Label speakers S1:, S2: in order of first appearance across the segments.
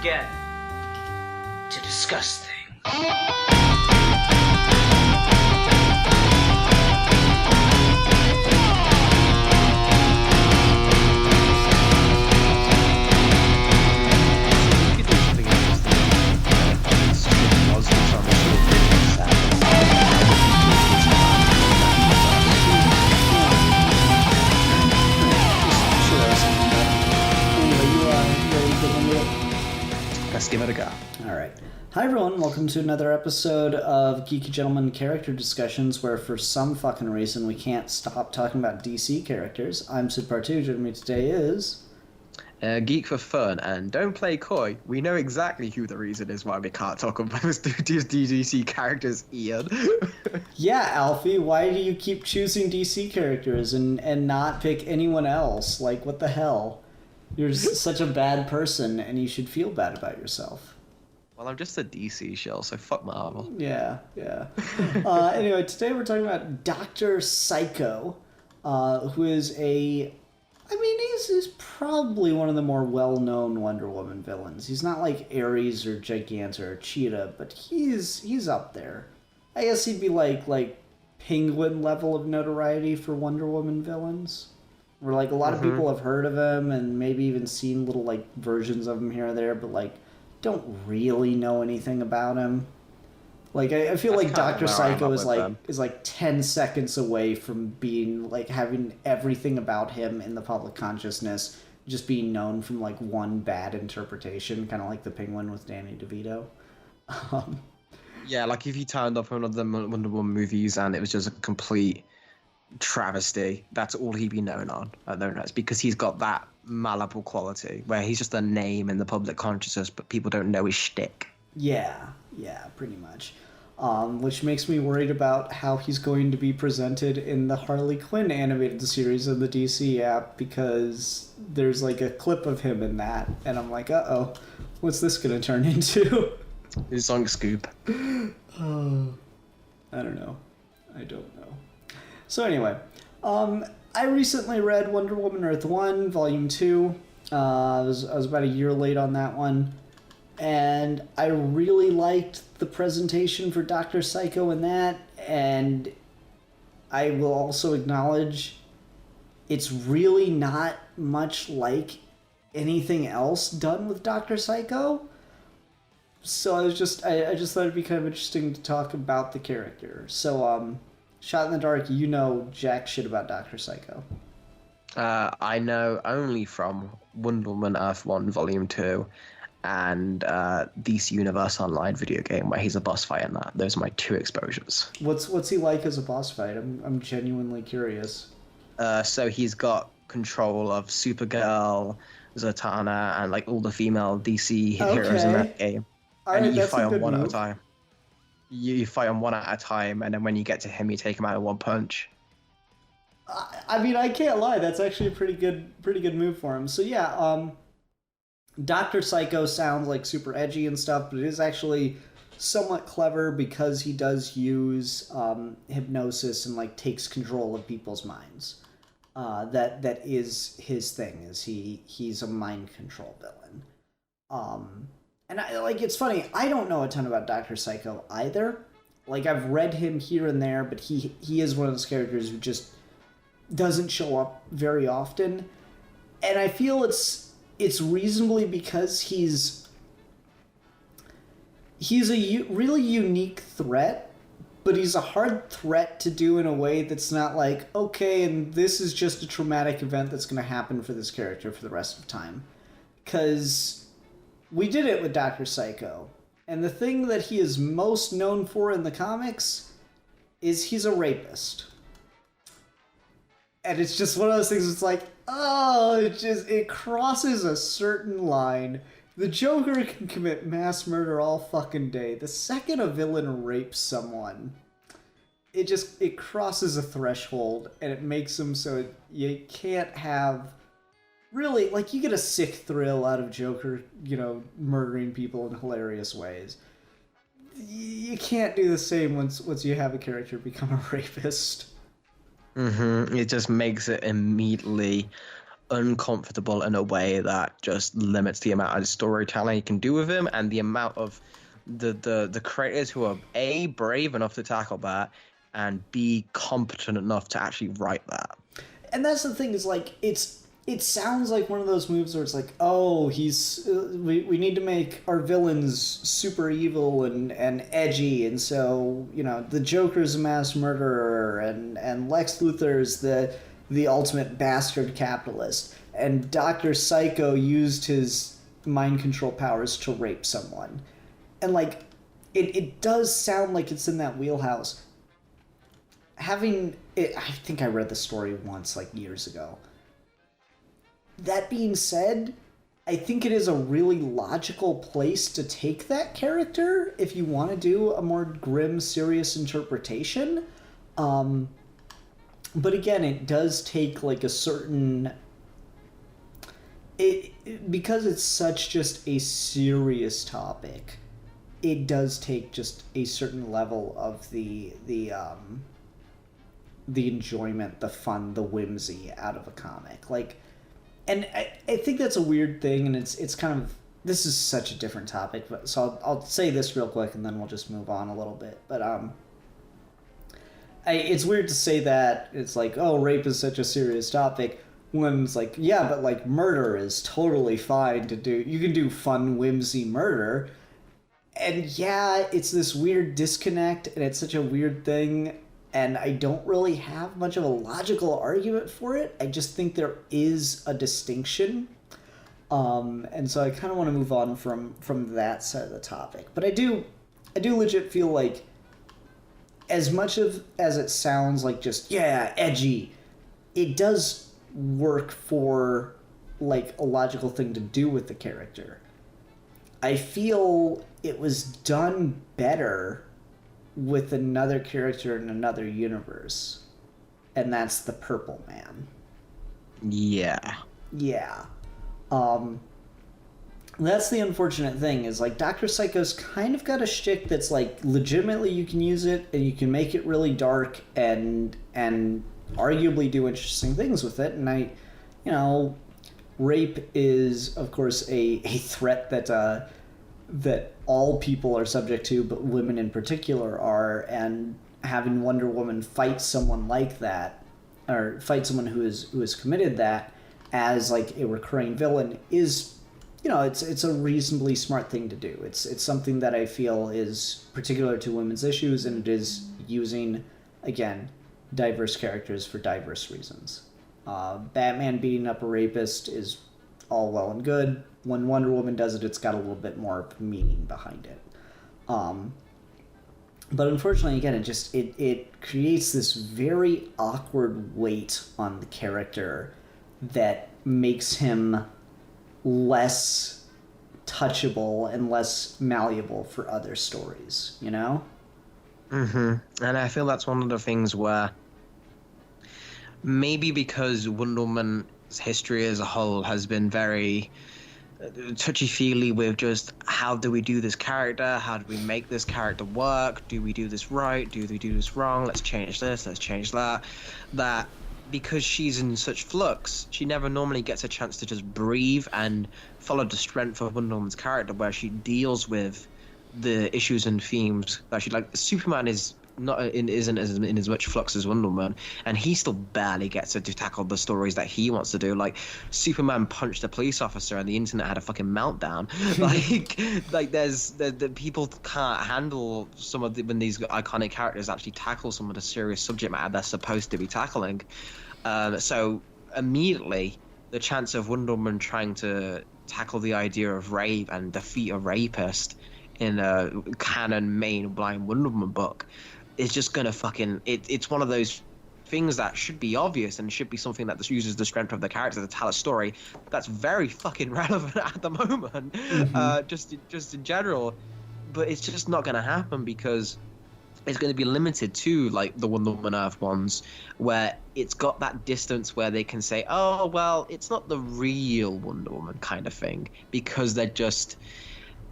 S1: again to discuss things.
S2: Let's give it a go.
S3: All right. Hi, everyone. Welcome to another episode of Geeky Gentleman Character Discussions, where for some fucking reason we can't stop talking about DC characters. I'm Sid Partu. Joining me today is...
S2: Geek for fun, and don't play coy. We know exactly who the reason is why we can't talk about these DC characters, Ian.
S3: Yeah, Alfie, why do you keep choosing DC characters and not pick anyone else? Like, what the hell? You're such a bad person, and you should feel bad about yourself.
S2: Well, I'm just a DC shill, so fuck Marvel.
S3: Yeah. Anyway, today we're talking about Dr. Psycho, who is he's probably one of the more well-known Wonder Woman villains. He's not like Ares or Giganta or Cheetah, but he's up there. I guess he'd be like Penguin level of notoriety for Wonder Woman villains. Where, like, a lot of people have heard of him and maybe even seen little, like, versions of him here or there, but, like, don't really know anything about him. Like, I feel like Dr. Psycho is like 10 seconds away from being, like, having everything about him in the public consciousness just being known from, like, one bad interpretation, kind of like the Penguin with Danny DeVito.
S2: Yeah, like, if you turned up one of the Wonder Woman movies and it was just a complete... travesty, that's all he'd be known on. It's because he's got that malleable quality where he's just a name in the public consciousness, but people don't know his shtick.
S3: Yeah, pretty much. Which makes me worried about how he's going to be presented in the Harley Quinn animated series of the DC app, because there's like a clip of him in that, and I'm like, uh-oh, what's this gonna turn into?
S2: His song Scoop.
S3: Oh, I don't know. So anyway, I recently read Wonder Woman Earth 1, Volume 2. I was about a year late on that one. And I really liked the presentation for Dr. Psycho in that. And I will also acknowledge it's really not much like anything else done with Dr. Psycho. So I just thought it'd be kind of interesting to talk about the character. So, Shot in the dark, you know jack shit about Dr. Psycho.
S2: I know only from Wonder Woman Earth 1 Volume 2 and DC Universe Online video game where he's a boss fight in that. Those are my two exposures.
S3: What's he like as a boss fight? I'm genuinely curious.
S2: So he's got control of Supergirl, Zatanna, and like all the female DC heroes in that game. And you fight on one at a time. You fight on one at a time, and then when you get to him, you take him out in one punch.
S3: I mean, I can't lie. That's actually a pretty good move for him. So yeah, Dr. Psycho sounds like super edgy and stuff, but it is actually somewhat clever because he does use hypnosis and like takes control of people's minds. That is his thing. He's a mind control villain. And it's funny, I don't know a ton about Dr. Psycho either. Like, I've read him here and there, but he is one of those characters who just doesn't show up very often. And I feel it's reasonably because he's a really unique threat, but he's a hard threat to do in a way that's not like, okay, and this is just a traumatic event that's going to happen for this character for the rest of time. Because... we did it with Dr. Psycho, and the thing that he is most known for in the comics is he's a rapist. And it's just one of those things that's like, oh, it crosses a certain line. The Joker can commit mass murder all fucking day. The second a villain rapes someone, it crosses a threshold, and it makes him so you can't have... really, like, you get a sick thrill out of Joker, murdering people in hilarious ways. You can't do the same once you have a character become a rapist.
S2: It just makes it immediately uncomfortable in a way that just limits the amount of storytelling you can do with him and the amount of the creators who are A, brave enough to tackle that, and B, competent enough to actually write that.
S3: And that's the thing, is like it sounds like one of those moves where it's like, oh, we need to make our villains super evil and edgy, and so, you know, the Joker's a mass murderer, and Lex Luthor's the ultimate bastard capitalist, and Dr. Psycho used his mind control powers to rape someone. And like, it does sound like it's in that wheelhouse. Having it, I think I read the story once, like years ago. That being said, I think it is a really logical place to take that character if you want to do a more grim, serious interpretation. But again, it does take like a certain... because it's such just a serious topic, it does take just a certain level of the enjoyment, the fun, the whimsy out of a comic. Like, and I think that's a weird thing, and it's kind of, this is such a different topic, but so I'll say this real quick, and then we'll just move on a little bit. But it's weird to say that it's like, oh, rape is such a serious topic, when it's like, yeah, but like murder is totally fine to do. You can do fun, whimsy murder. And yeah, it's this weird disconnect, and it's such a weird thing, and I don't really have much of a logical argument for it. I just think there is a distinction. And so I kind of want to move on from that side of the topic. But I do legit feel like, as much as it sounds like just, yeah, edgy, it does work for like a logical thing to do with the character. I feel it was done better with another character in another universe, and that's the Purple Man.
S2: Yeah.
S3: That's the unfortunate thing, is like Dr. Psycho's kind of got a shtick that's like legitimately you can use it and you can make it really dark and arguably do interesting things with it. And rape is of course a threat that all people are subject to, but women in particular are, and having Wonder Woman fight someone like that, or fight someone who has committed that as like a recurring villain is, it's a reasonably smart thing to do. It's something that I feel is particular to women's issues, and it is using, again, diverse characters for diverse reasons. Batman beating up a rapist is all well and good. When Wonder Woman does it, it's got a little bit more meaning behind it. But unfortunately, again, it creates this very awkward weight on the character that makes him less touchable and less malleable for other stories, you know?
S2: Mm-hmm. And I feel that's one of the things where maybe because Wonder Woman's history as a whole has been very touchy-feely with just how do we do this character, how do we make this character work, do we do this right, do we do this wrong, let's change this, let's change that because she's in such flux, she never normally gets a chance to just breathe and follow the strength of Wonder Woman's character, where she deals with the issues and themes that she like. Superman isn't in as much flux as Wonder Woman, and he still barely gets to tackle the stories that he wants to do. Like, Superman punched a police officer and the internet had a fucking meltdown. like there's the people can't handle some of when these iconic characters actually tackle some of the serious subject matter they're supposed to be tackling. So immediately the chance of Wonder Woman trying to tackle the idea of rape and defeat a rapist in a canon mainline Wonder Woman book is just gonna it's one of those things that should be obvious and should be something that uses the strength of the character to tell a story that's very fucking relevant at the moment. Mm-hmm. Just in general, but it's just not gonna happen because it's going to be limited to like the Wonder Woman Earth ones, where it's got that distance where they can say, oh well, it's not the real Wonder Woman kind of thing, because they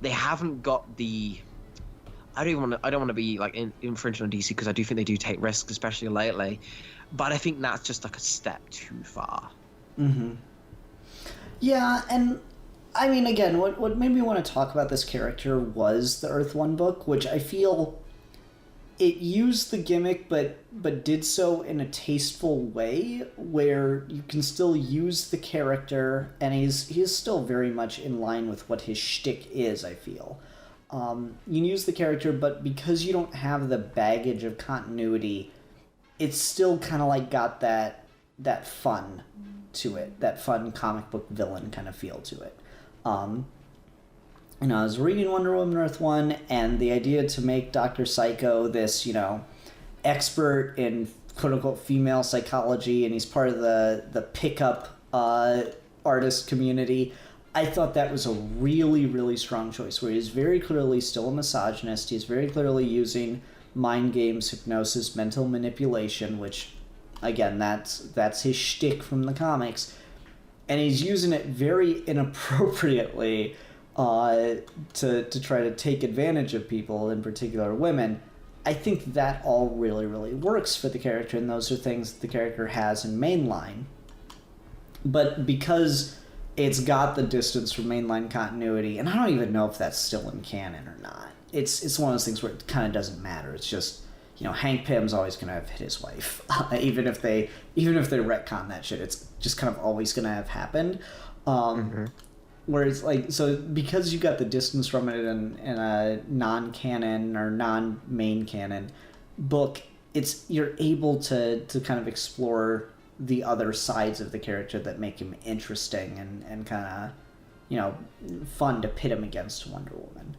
S2: haven't got the. I don't want to be like infringing on DC, because I do think they do take risks, especially lately. But I think that's just like a step too far.
S3: Mm-hmm. Yeah, and I mean, again, what made me want to talk about this character was the Earth One book, which I feel it used the gimmick, but did so in a tasteful way where you can still use the character, and he's still very much in line with what his shtick is. I feel you can use the character, but because you don't have the baggage of continuity, it's still kind of like got that fun to it, that fun comic book villain kind of feel to it. I was reading Wonder Woman Earth 1, and the idea to make Dr. Psycho this, expert in quote-unquote female psychology, and he's part of the pickup artist community, I thought that was a really, really strong choice, where he's very clearly still a misogynist. He's very clearly using mind games, hypnosis, mental manipulation, which, again, that's his shtick from the comics. And he's using it very inappropriately to try to take advantage of people, in particular women. I think that all really, really works for the character, and those are things the character has in mainline. But because it's got the distance from mainline continuity, and I don't even know if that's still in canon or not. It's one of those things where it kind of doesn't matter. It's just, Hank Pym's always going to have hit his wife, even if they retcon that shit. It's just kind of always going to have happened. Whereas, so because you got the distance from it in a non-canon or non-main canon book, you're able to kind of explore the other sides of the character that make him interesting and kind of, fun to pit him against Wonder Woman.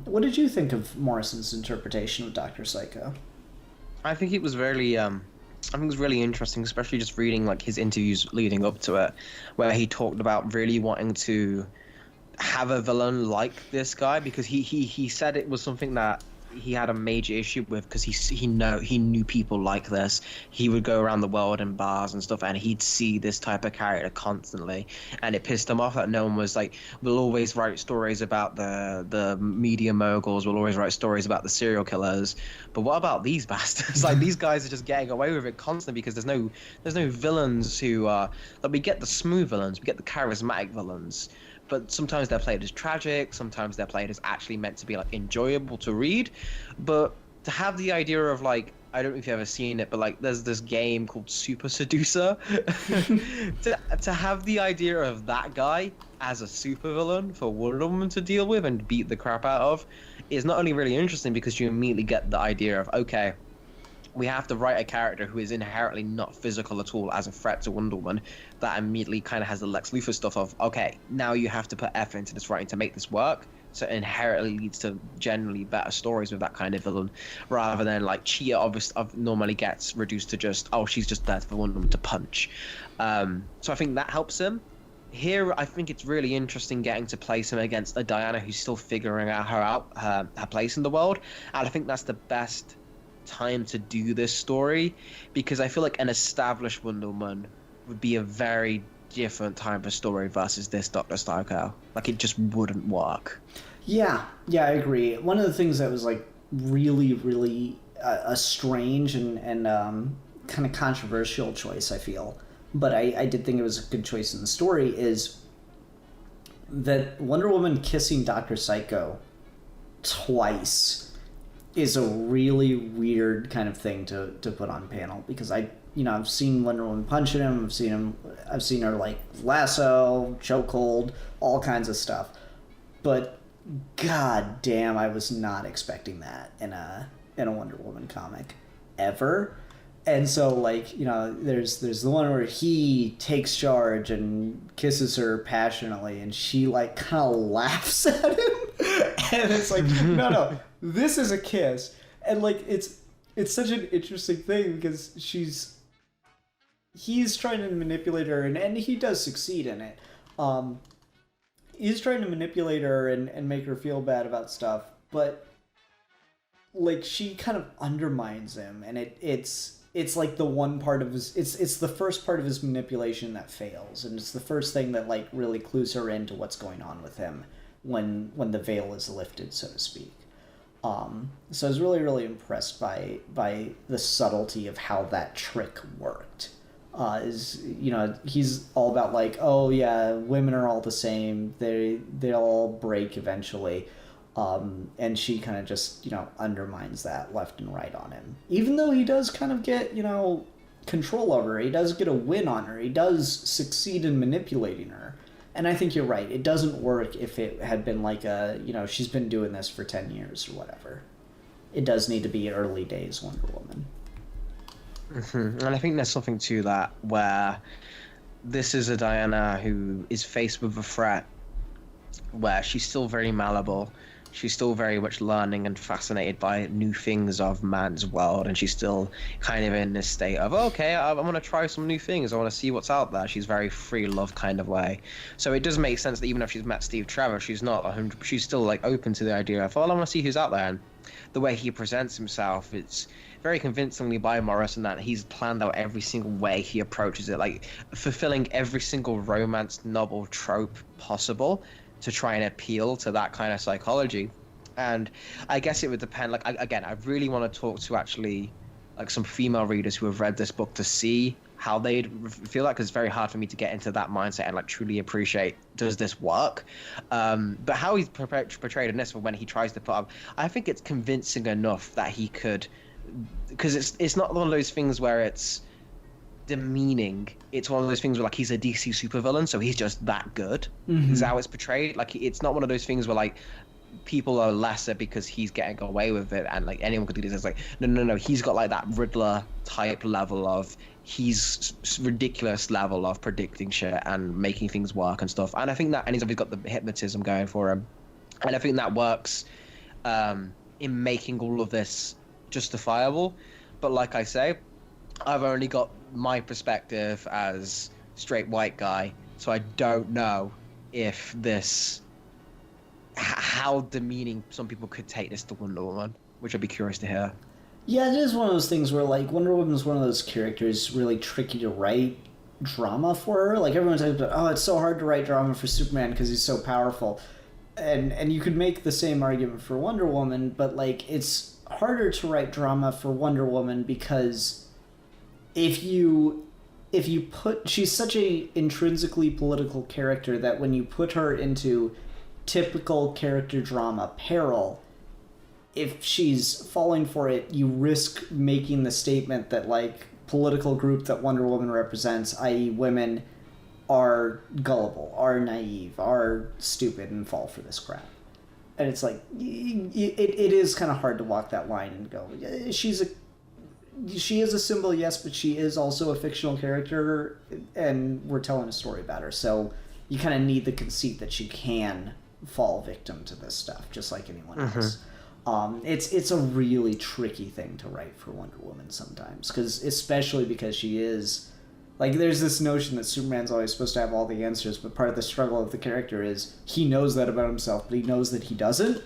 S3: What did you think of Morrison's interpretation of Dr. Psycho?
S2: I think it was really interesting, especially just reading his interviews leading up to it, where he talked about really wanting to have a villain like this guy, because he said it was something that he had a major issue with, because he knew people like this. He would go around the world in bars and stuff, and he'd see this type of character constantly, and it pissed him off that no one was we'll always write stories about the media moguls, we'll always write stories about the serial killers, but what about these bastards? These guys are just getting away with it constantly because there's no villains who we get the smooth villains, we get the charismatic villains, but sometimes they're played as tragic, sometimes they're played as actually meant to be enjoyable to read. But to have the idea of I don't know if you've ever seen it, but there's this game called Super Seducer. to have the idea of that guy as a supervillain for Wonder Woman to deal with and beat the crap out of is not only really interesting because you immediately get the idea of, okay, we have to write a character who is inherently not physical at all as a threat to Wonder Woman. That immediately kind of has the Lex Luthor stuff of, okay, now you have to put effort into this writing to make this work. So it inherently leads to generally better stories with that kind of villain, rather than Chia normally gets reduced to just, oh, she's just there for Wonder Woman to punch. So I think that helps him. Here, I think it's really interesting getting to place him against a Diana who's still figuring out her place in the world. And I think that's the best time to do this story, because I feel like an established Wonder Woman would be a very different type of story versus this Dr. Psycho. It just wouldn't work.
S3: Yeah, I agree. One of the things that was really, really a strange and kind of controversial choice, I feel, but I did think it was a good choice in the story, is that Wonder Woman kissing Dr. Psycho twice is a really weird kind of thing to put on panel, because I've seen Wonder Woman punching him, I've seen her lasso, chokehold, all kinds of stuff, but god damn, I was not expecting that in a Wonder Woman comic ever. And so there's the one where he takes charge and kisses her passionately, and she kind of laughs at him, and it's no, this is a kiss. And it's such an interesting thing, because he's trying to manipulate her, and he does succeed in it. He's trying to manipulate her and make her feel bad about stuff, but she kind of undermines him, and it's the one part of his, it's the first part of his manipulation that fails, and it's the first thing that really clues her into what's going on with him when the veil is lifted, so to speak. So I was really, really impressed by the subtlety of how that trick worked. Is, you know, he's all about like, oh yeah, women are all the same. They'll all break eventually. And she kind of just, you know, undermines that left and right on him. Even though he does kind of get, you know, control over her. He does get a win on her. He does succeed in manipulating her. And I think you're right. It doesn't work if it had been like a, you know, she's been doing this for 10 years or whatever. It does need to be early days Wonder Woman.
S2: And I think there's something to that where this is a Diana who is faced with a threat where she's still very malleable. She's still very much learning and fascinated by new things of man's world, and she's still kind of in this state of, okay, I want to try some new things. I want to see what's out there. She's very free love kind of way. So it does make sense that even if she's met Steve Trevor, she's not 100. She's still like open to the idea of, well, I want to see who's out there. And the way he presents himself, it's very convincingly by Morrison that he's planned out every single way he approaches it, like fulfilling every single romance novel trope possible to try and appeal to that kind of psychology. And I guess it would depend, like, again, I really want to talk to actually like some female readers who have read this book to see how they'd feel like, because it's very hard for me to get into that mindset and like truly appreciate, does this work? But how he's portrayed in this, when he tries to put up, I think it's convincing enough that he could, because it's not one of those things where it's demeaning. It's one of those things where like he's a DC supervillain, so he's just that good. Is how it's portrayed. Like it's not one of those things where like people are lesser because he's getting away with it and like anyone could do this. It's like no, he's got like that Riddler type level of, he's ridiculous level of predicting shit and making things work and stuff. And I think that, and he's obviously got the hypnotism going for him, and I think that works in making all of this justifiable. But like I say, I've only got my perspective as straight white guy, so I don't know if this, how demeaning some people could take this to Wonder Woman, which I'd be curious to hear.
S3: Yeah, it is one of those things where like Wonder Woman's one of those characters really tricky to write drama for her. Like everyone talks about, oh, it's so hard to write drama for Superman because he's so powerful. And you could make the same argument for Wonder Woman, but like it's harder to write drama for Wonder Woman because if you put, she's such a intrinsically political character that when you put her into typical character drama peril, if she's falling for it, you risk making the statement that like political group that Wonder Woman represents, i.e. women, are gullible, are naive, are stupid, and fall for this crap. And it's like, it is kind of hard to walk that line and go, she is a symbol, yes, but she is also a fictional character, and we're telling a story about her. So you kind of need the conceit that she can fall victim to this stuff, just like anyone else. It's a really tricky thing to write for Wonder Woman sometimes, especially because she is, like, there's this notion that Superman's always supposed to have all the answers, but part of the struggle of the character is he knows that about himself, but he knows that he doesn't.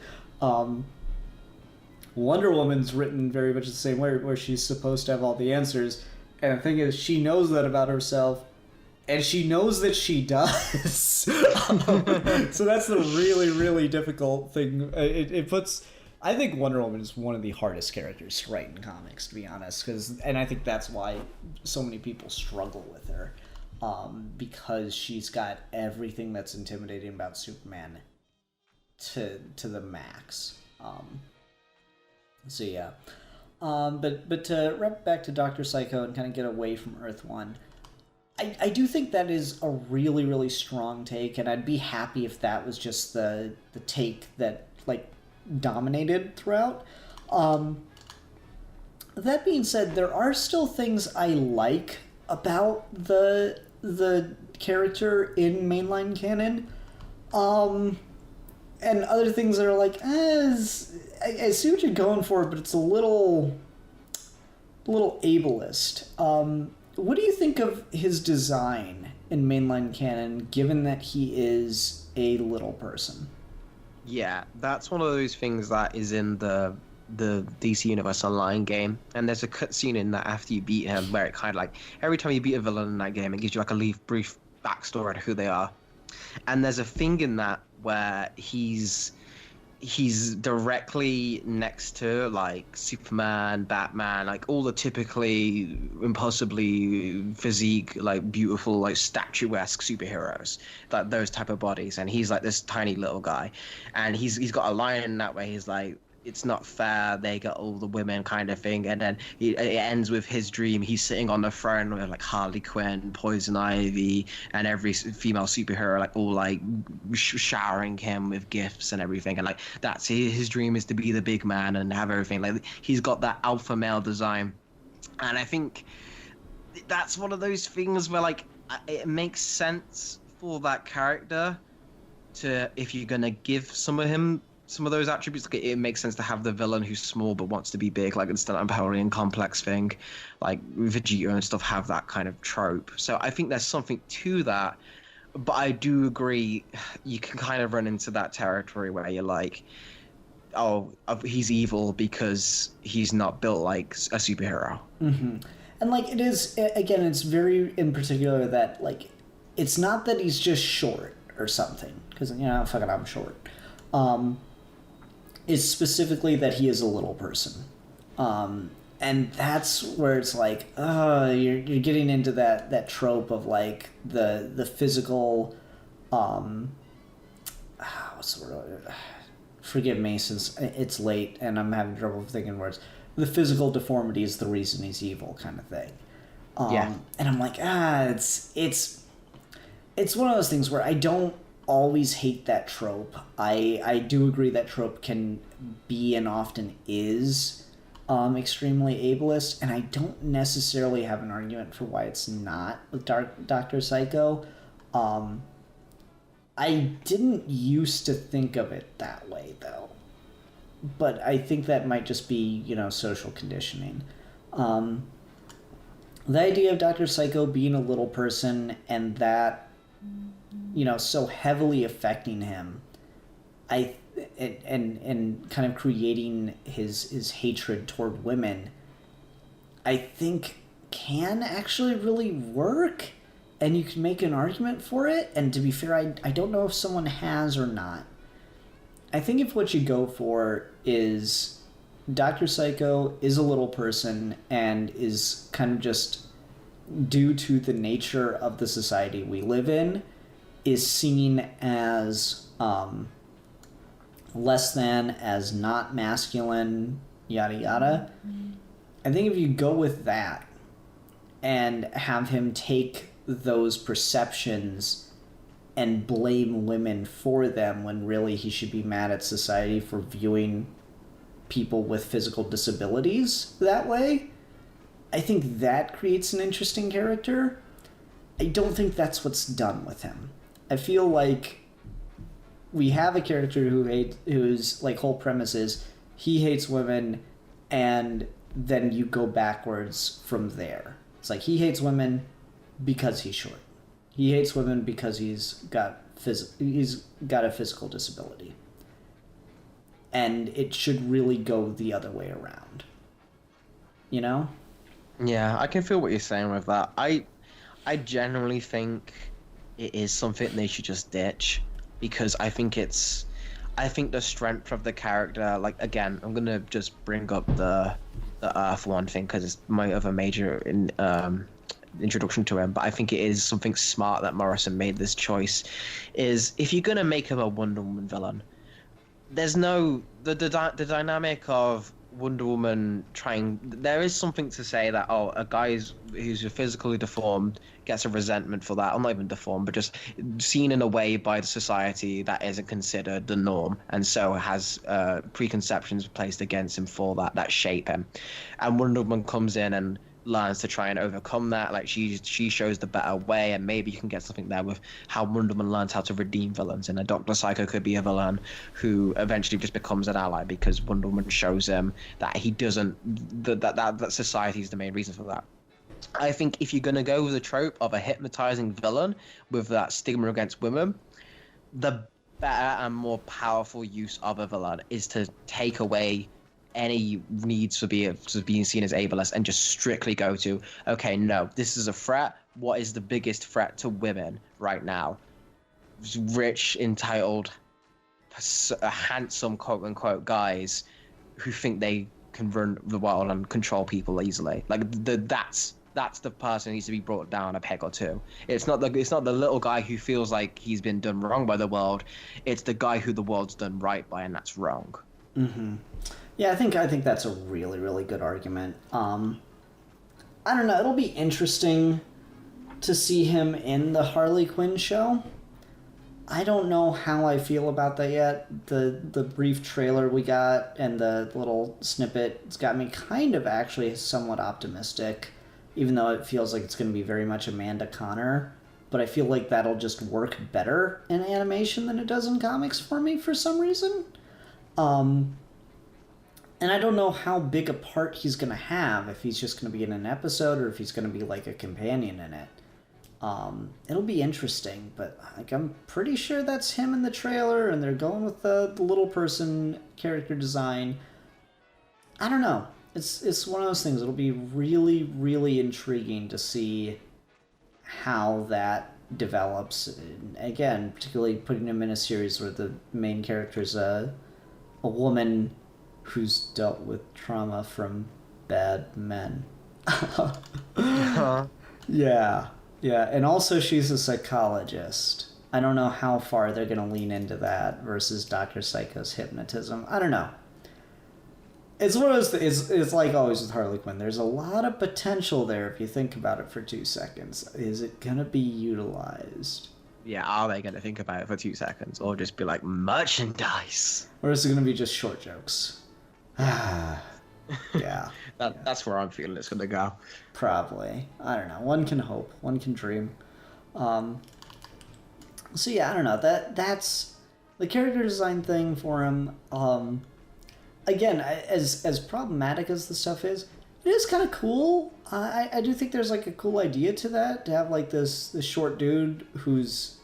S3: Wonder Woman's written very much the same way, where she's supposed to have all the answers, and the thing is, she knows that about herself, and she knows that she does. So that's the really, really difficult thing. It puts, I think Wonder Woman is one of the hardest characters to write in comics, to be honest, and I think that's why so many people struggle with her, because she's got everything that's intimidating about Superman to the max. So yeah, but to wrap back to Dr. Psycho and kind of get away from Earth One, I do think that is a really, really strong take, and I'd be happy if that was just the take that like dominated throughout. That being said, there are still things I like about the character in mainline canon, and other things that are like, I see what you're going for, but it's a little ableist. What do you think of his design in mainline canon, given that he is a little person?
S2: Yeah, that's one of those things that is in the DC Universe Online game, and there's a cutscene in that after you beat him where it kind of like, every time you beat a villain in that game, it gives you like a brief backstory on who they are. And there's a thing in that where he's he's directly next to like Superman, Batman, like all the typically impossibly physique, like beautiful, like statuesque superheroes, like those type of bodies, and he's like this tiny little guy, and he's got a line in that way. He's like, it's not fair, they got all the women kind of thing, and then it ends with his dream. He's sitting on the throne with like Harley Quinn, Poison Ivy, and every female superhero like all like showering him with gifts and everything, and like that's his dream, is to be the big man and have everything. Like he's got that alpha male design, and I think that's one of those things where like it makes sense for that character to, if you're gonna give some of those attributes, like it makes sense to have the villain who's small but wants to be big, like it's the Napoleon complex thing, like Vegeta and stuff have that kind of trope. So I think there's something to that, but I do agree you can kind of run into that territory where you're like, oh, he's evil because he's not built like a superhero.
S3: Mm-hmm. And like it is, again, it's very in particular that like it's not that he's just short or something, because fucking I'm short. Is specifically that he is a little person. And that's where it's like, you're getting into that trope of like the physical, what's the word? Forgive me since it's late and I'm having trouble thinking words. The physical deformity is the reason he's evil kind of thing.
S2: Yeah.
S3: And I'm like, it's one of those things where I don't always hate that trope. I do agree that trope can be and often is extremely ableist, and I don't necessarily have an argument for why it's not with Dr. Psycho. I didn't used to think of it that way, though. But I think that might just be, social conditioning. The idea of Dr. Psycho being a little person and that so heavily affecting him, and kind of creating his hatred toward women, I think can actually really work, and you can make an argument for it. And to be fair, I don't know if someone has or not. I think if what you go for is Dr. Psycho is a little person and is kind of just, due to the nature of the society we live in, is seen as less than, as not masculine, yada yada. I think if you go with that and have him take those perceptions and blame women for them when really he should be mad at society for viewing people with physical disabilities that way, I think that creates an interesting character. I don't think that's what's done with him. I feel like we have a character whose like whole premise is he hates women, and then you go backwards from there. It's like he hates women because he's short. He hates women because he's got a physical disability. And it should really go the other way around.
S2: Yeah, I can feel what you're saying with that. I generally think it is something they should just ditch, because I think the strength of the character, like, again, I'm gonna just bring up the Earth one thing because it's my other major introduction to him, but I think it is something smart that Morrison made this choice, is if you're gonna make him a Wonder Woman villain, there's no the dynamic of Wonder Woman there is something to say that, a guy who's physically deformed gets a resentment for that, or not even deformed, but just seen in a way by the society that isn't considered the norm, and so has preconceptions placed against him for that shape him. And Wonder Woman comes in and learns to try and overcome that. Like she shows the better way, and maybe you can get something there with how Wonder Woman learns how to redeem villains, and a Dr. Psycho could be a villain who eventually just becomes an ally because Wonder Woman shows him that he doesn't that society is the main reason for that. I think if you're gonna go with the trope of a hypnotizing villain with that stigma against women, the better and more powerful use of a villain is to take away any needs for being seen as ableist and just strictly go to, okay, no, this is a threat. What is the biggest threat to women right now? Rich, entitled, handsome quote unquote guys who think they can run the world and control people easily. Like that's the person who needs to be brought down a peg or two. It's not the little guy who feels like he's been done wrong by the world. It's the guy who the world's done right by, and that's wrong.
S3: Mm-hmm. Yeah, I think that's a really, really good argument. I don't know. It'll be interesting to see him in the Harley Quinn show. I don't know how I feel about that yet. The brief trailer we got and the little snippet, it's got me kind of actually somewhat optimistic, even though it feels like it's going to be very much Amanda Connor. But I feel like that'll just work better in animation than it does in comics for me for some reason. And I don't know how big a part he's going to have, if he's just going to be in an episode or if he's going to be like a companion in it. It'll be interesting, but like I'm pretty sure that's him in the trailer, and they're going with the little person character design. I don't know. It's one of those things. It'll be really, really intriguing to see how that develops. And again, particularly putting him in a series where the main character is a woman who's dealt with trauma from bad men. Yeah, and also she's a psychologist. I don't know how far they're going to lean into that versus Dr. Psycho's hypnotism. I don't know. It's one of those things, it's like always with Harley Quinn. There's a lot of potential there if you think about it for 2 seconds. Is it going to be utilized?
S2: Yeah, are they going to think about it for 2 seconds, or just be like merchandise?
S3: Or is it going to be just short jokes? Yeah.
S2: That's where I'm feeling it's going to go.
S3: Probably. I don't know. One can hope. One can dream. So yeah, I don't know. That's the character design thing for him. Again, as problematic as the stuff is, it is kind of cool. I do think there's like a cool idea to that, to have like this short dude who's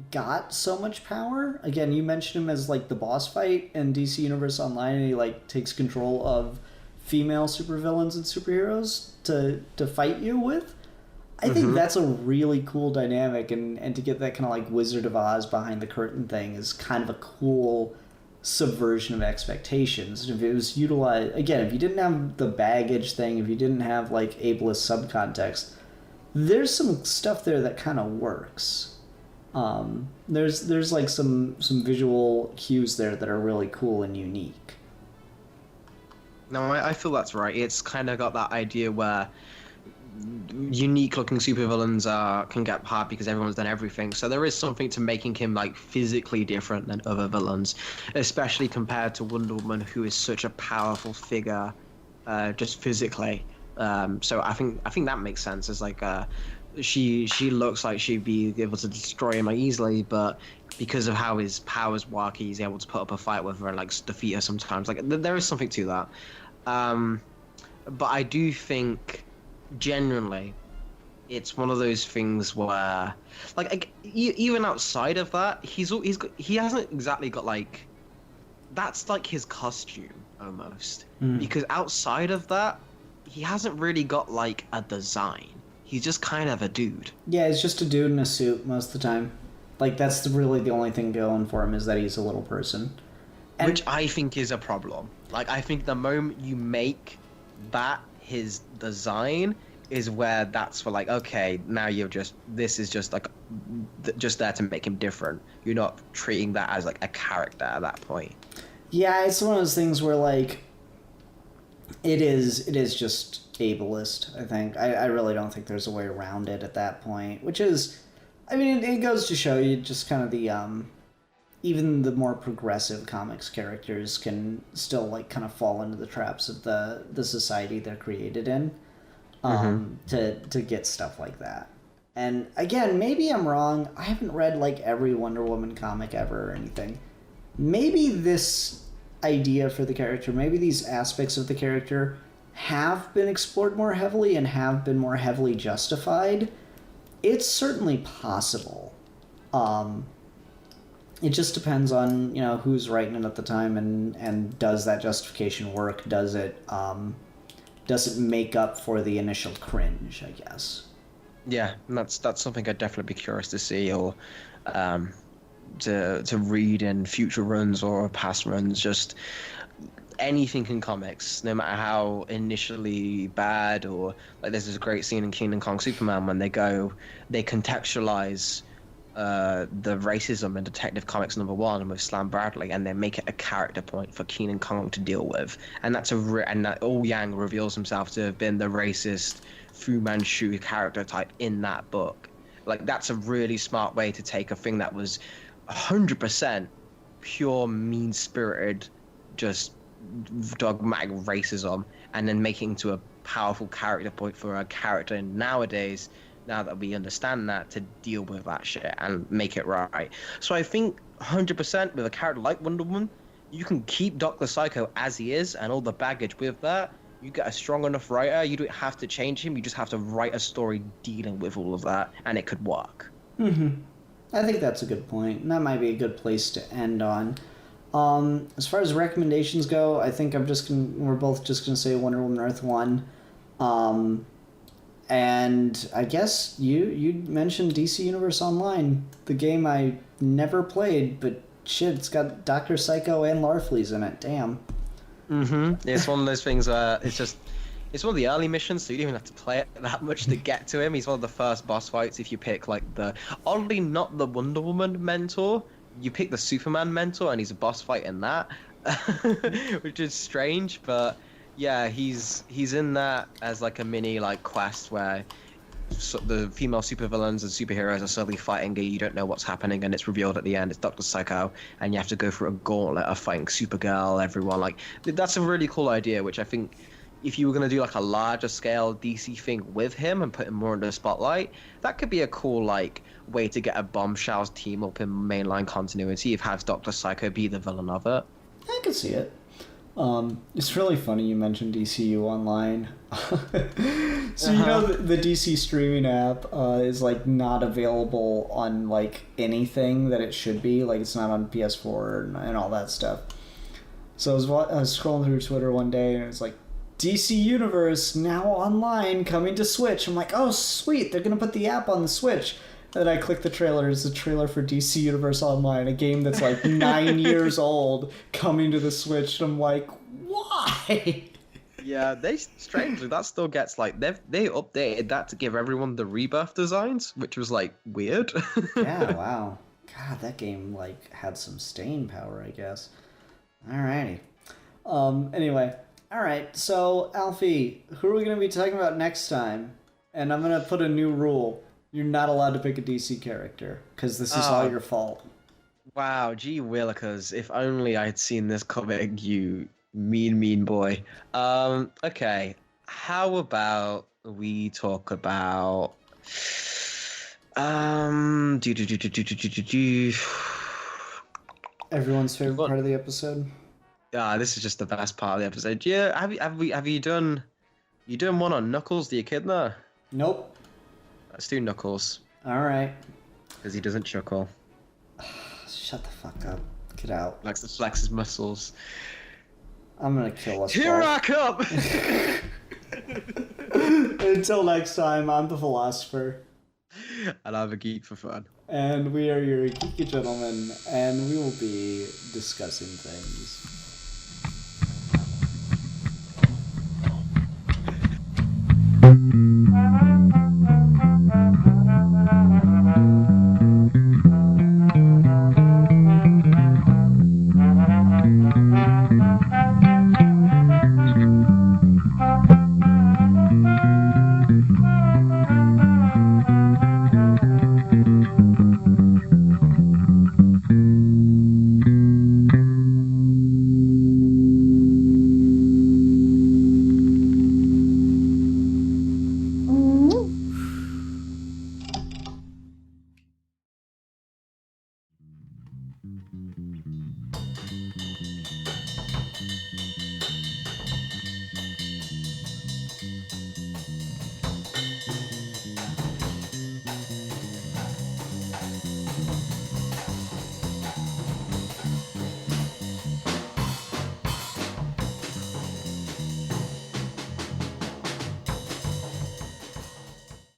S3: got so much power. Again, you mentioned him as like the boss fight in DC Universe Online, and he like takes control of female supervillains and superheroes to fight you with. I think that's a really cool dynamic, and to get that kind of like Wizard of Oz behind the curtain thing is kind of a cool subversion of expectations. If it was utilized, again, if you didn't have the baggage thing, if you didn't have like ableist subcontext, there's some stuff there that kind of works. There's like some visual cues there that are really cool and unique.
S2: No, I feel that's right. It's kind of got that idea where unique looking supervillains can get hard because everyone's done everything. So there is something to making him like physically different than other villains, especially compared to Wonder Woman, who is such a powerful figure, just physically. So I think that makes sense. It's like she looks like she'd be able to destroy him easily, but because of how his powers work, he's able to put up a fight with her and like defeat her sometimes. Like there is something to that. But I do think genuinely it's one of those things where like even outside of that, he hasn't exactly got like, that's like his costume almost, because outside of that he hasn't really got like a design. He's just kind of a dude. Yeah,
S3: he's just a dude in a suit most of the time. Like that's really the only thing going for him, is that he's a little person. And
S2: which I think is a problem. Like I think the moment you make that his design is where that's where like, okay, now this is just like just there to make him different. You're not treating that as like a character at that point.
S3: Yeah, it's one of those things where like it is just ableist, I think. I really don't think there's a way around it at that point, which is, I mean, it goes to show you just kind of the even the more progressive comics characters can still like kind of fall into the traps of the society they're created in, to get stuff like that. And again, maybe I'm wrong. I haven't read like every Wonder Woman comic ever or anything. Maybe this idea for the character, maybe these aspects of the character have been explored more heavily and have been more heavily justified. It's certainly possible. It just depends on, who's writing it at the time, and does that justification work? Does it make up for the initial cringe, I guess?
S2: Yeah, and that's something I'd definitely be curious to see, or to read in future runs or past runs. Just anything in comics, no matter how initially bad, or like there's this great scene in King Kong Superman when they contextualize the racism in Detective Comics #1 with Slam Bradley, and they make it a character point for Keenan Kong to deal with, and and that All Yang reveals himself to have been the racist Fu Manchu character type in that book. Like, that's a really smart way to take a thing that was 100% pure mean-spirited, just dogmatic racism, and then making into a powerful character point for a character nowadays, now that we understand that, to deal with that shit and make it right. So I think 100% with a character like Wonder Woman, you can keep Dr. Psycho as he is and all the baggage with that. You get a strong enough writer, you don't have to change him, you just have to write a story dealing with all of that, and it could work.
S3: I think that's a good point, and that might be a good place to end on. As far as recommendations go, I think we're both just gonna say Wonder Woman Earth 1. And I guess you mentioned DC Universe Online, the game I never played, but shit, it's got Dr. Psycho and Larfleeze in it. Damn.
S2: It's one of those things where it's one of the early missions, so you don't even have to play it that much to get to him. He's one of the first boss fights if you pick like oddly not the Wonder Woman mentor, you pick the Superman mentor, and he's a boss fight in that, which is strange, but yeah, he's in that as like a mini like quest where the female supervillains and superheroes are suddenly fighting, and you don't know what's happening, and it's revealed at the end it's Dr. Psycho, and you have to go through a gauntlet of fighting Supergirl, everyone. Like, that's a really cool idea, which I think if you were going to do like a larger scale DC thing with him and put him more in the spotlight, that could be a cool like way to get a Bombshells team up in mainline continuity, if has Dr. Psycho be the villain of it.
S3: I could see it. It's really funny you mentioned DCU Online. So you know the DC streaming app is like not available on like anything that it should be. Like, it's not on PS4 and all that stuff. So I was scrolling through Twitter one day, and it was like, DC Universe now online, coming to Switch. I'm like, oh sweet, they're gonna put the app on the Switch. And then I click the trailer. It's a trailer for DC Universe Online, a game that's like 9 years old, coming to the Switch. And I'm like, why?
S2: Yeah, strangely that still gets like they updated that to give everyone the rebirth designs, which was like weird.
S3: Yeah, wow. God, that game like had some staying power, I guess. Alrighty. Anyway, all right. So Alfie, who are we gonna be talking about next time? And I'm gonna put a new rule. You're not allowed to pick a DC character, because this is all your fault.
S2: Wow, gee willikers, if only I had seen this comic, you mean boy. Okay, how about we talk about...
S3: Everyone's favorite part of the episode?
S2: This is just the best part of the episode. Yeah, have you done one on Knuckles the Echidna?
S3: Nope.
S2: Let's do Knuckles.
S3: Alright.
S2: Because he doesn't chuckle.
S3: Shut the fuck up. Get out.
S2: Likes to flex his muscles.
S3: I'm gonna kill us
S2: Here
S3: both.
S2: I come!
S3: Until next time, I'm the Philosopher.
S2: And I'm a geek for fun.
S3: And we are your geeky gentlemen, and we will be discussing things.